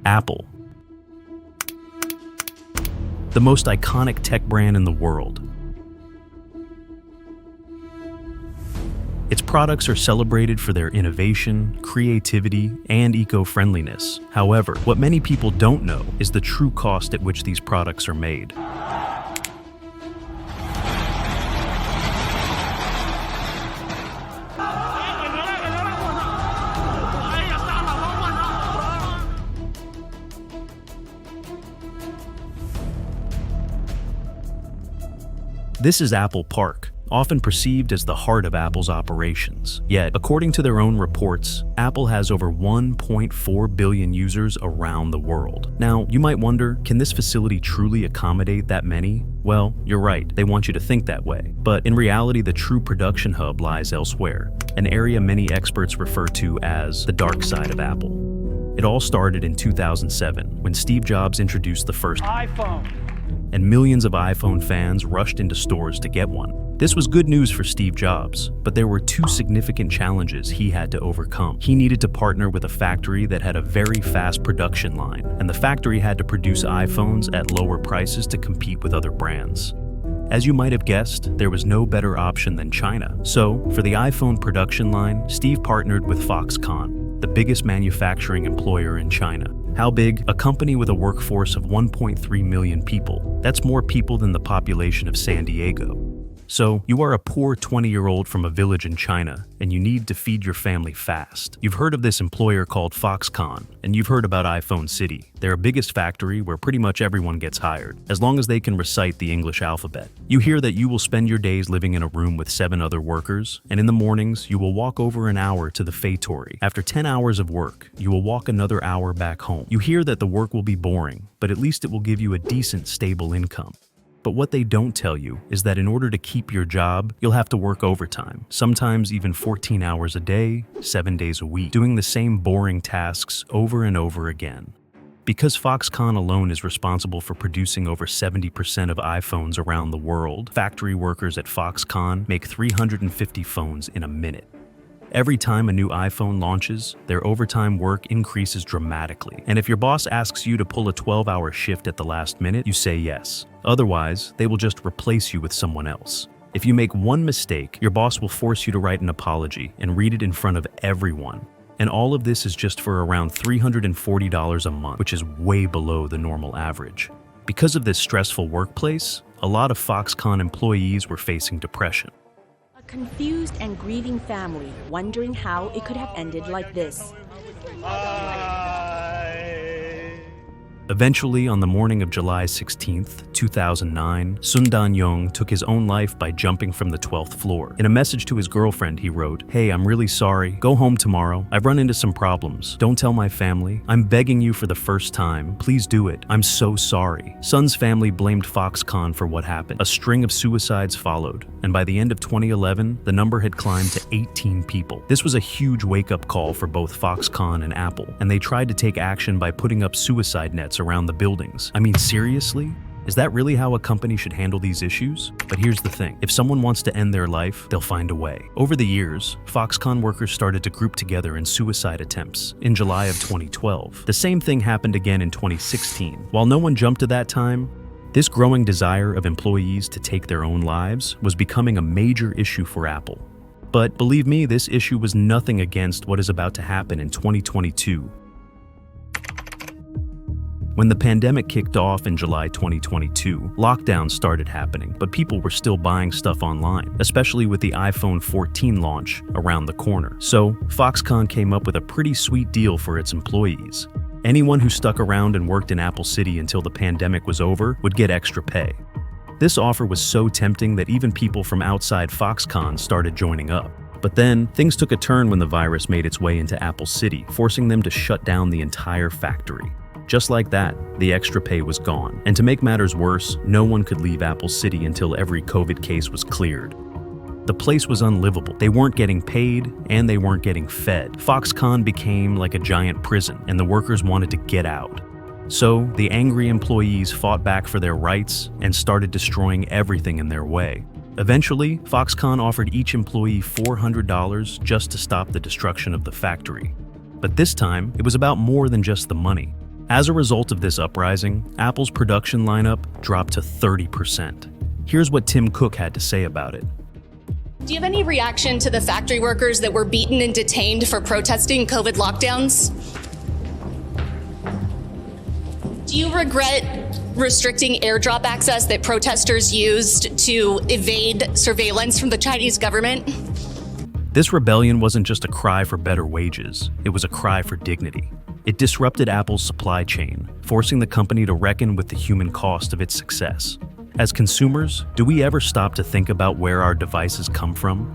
Apple, the most iconic tech brand in the world. Its products are celebrated for their innovation, creativity, and eco-friendliness. However, what many people don't know is the true cost at which these products are made. This is Apple Park, often perceived as the heart of Apple's operations. Yet, according to their own reports, Apple has over 1.4 billion users around the world. Now, you might wonder, can this facility truly accommodate that many? Well, you're right, they want you to think that way. But in reality, the true production hub lies elsewhere, an area many experts refer to as the dark side of Apple. It all started in 2007, when Steve Jobs introduced the first iPhone, and millions of iPhone fans rushed into stores to get one. This was good news for Steve Jobs, but there were two significant challenges he had to overcome. He needed to partner with a factory that had a very fast production line, and the factory had to produce iPhones at lower prices to compete with other brands. As you might have guessed, there was no better option than China. So, for the iPhone production line, Steve partnered with Foxconn, the biggest manufacturing employer in China. How big? A company with a workforce of 1.3 million people. That's more people than the population of San Diego. So, you are a poor 20-year-old from a village in China, and you need to feed your family fast. You've heard of this employer called Foxconn, and you've heard about iPhone City, their biggest factory where pretty much everyone gets hired, as long as they can recite the English alphabet. You hear that you will spend your days living in a room with 7 other workers, and in the mornings, you will walk over an hour to the factory. After 10 hours of work, you will walk another hour back home. You hear that the work will be boring, but at least it will give you a decent, stable income. But what they don't tell you is that in order to keep your job, you'll have to work overtime, sometimes even 14 hours a day, 7 days a week, doing the same boring tasks over and over again. Because Foxconn alone is responsible for producing over 70% of iPhones around the world, factory workers at Foxconn make 350 phones in a minute. Every time a new iPhone launches, their overtime work increases dramatically. And if your boss asks you to pull a 12-hour shift at the last minute, you say yes. Otherwise, they will just replace you with someone else. If you make one mistake, your boss will force you to write an apology and read it in front of everyone. And all of this is just for around $340 a month, which is way below the normal average. Because of this stressful workplace, a lot of Foxconn employees were facing depression. Confused and grieving family, wondering how it could have ended like this. Eventually, on the morning of July 16, 2009, Sun Dan-young took his own life by jumping from the 12th floor. In a message to his girlfriend, he wrote, "Hey, I'm really sorry. Go home tomorrow. I've run into some problems. Don't tell my family. I'm begging you for the first time. Please do it. I'm so sorry." Sun's family blamed Foxconn for what happened. A string of suicides followed, and by the end of 2011, the number had climbed to 18 people. This was a huge wake-up call for both Foxconn and Apple, and they tried to take action by putting up suicide nets around the buildings. I mean, seriously? Is that really how a company should handle these issues? But here's the thing. If someone wants to end their life, they'll find a way. Over the years, Foxconn workers started to group together in suicide attempts. In July of 2012, the same thing happened again in 2016. While no one jumped to that time, this growing desire of employees to take their own lives was becoming a major issue for Apple. But believe me, this issue was nothing against what is about to happen in 2022. When the pandemic kicked off in July 2022, lockdowns started happening, but people were still buying stuff online, especially with the iPhone 14 launch around the corner. So, Foxconn came up with a pretty sweet deal for its employees. Anyone who stuck around and worked in Apple City until the pandemic was over would get extra pay. This offer was so tempting that even people from outside Foxconn started joining up. But then, things took a turn when the virus made its way into Apple City, forcing them to shut down the entire factory. Just like that, the extra pay was gone. And to make matters worse, no one could leave Apple City until every COVID case was cleared. The place was unlivable. They weren't getting paid, and they weren't getting fed. Foxconn became like a giant prison, and the workers wanted to get out. So, the angry employees fought back for their rights and started destroying everything in their way. Eventually, Foxconn offered each employee $400 just to stop the destruction of the factory. But this time, it was about more than just the money. As a result of this uprising, Apple's production lineup dropped to 30%. Here's what Tim Cook had to say about it. Do you have any reaction to the factory workers that were beaten and detained for protesting COVID lockdowns? Do you regret restricting airdrop access that protesters used to evade surveillance from the Chinese government? This rebellion wasn't just a cry for better wages, it was a cry for dignity. It disrupted Apple's supply chain, forcing the company to reckon with the human cost of its success. As consumers, do we ever stop to think about where our devices come from?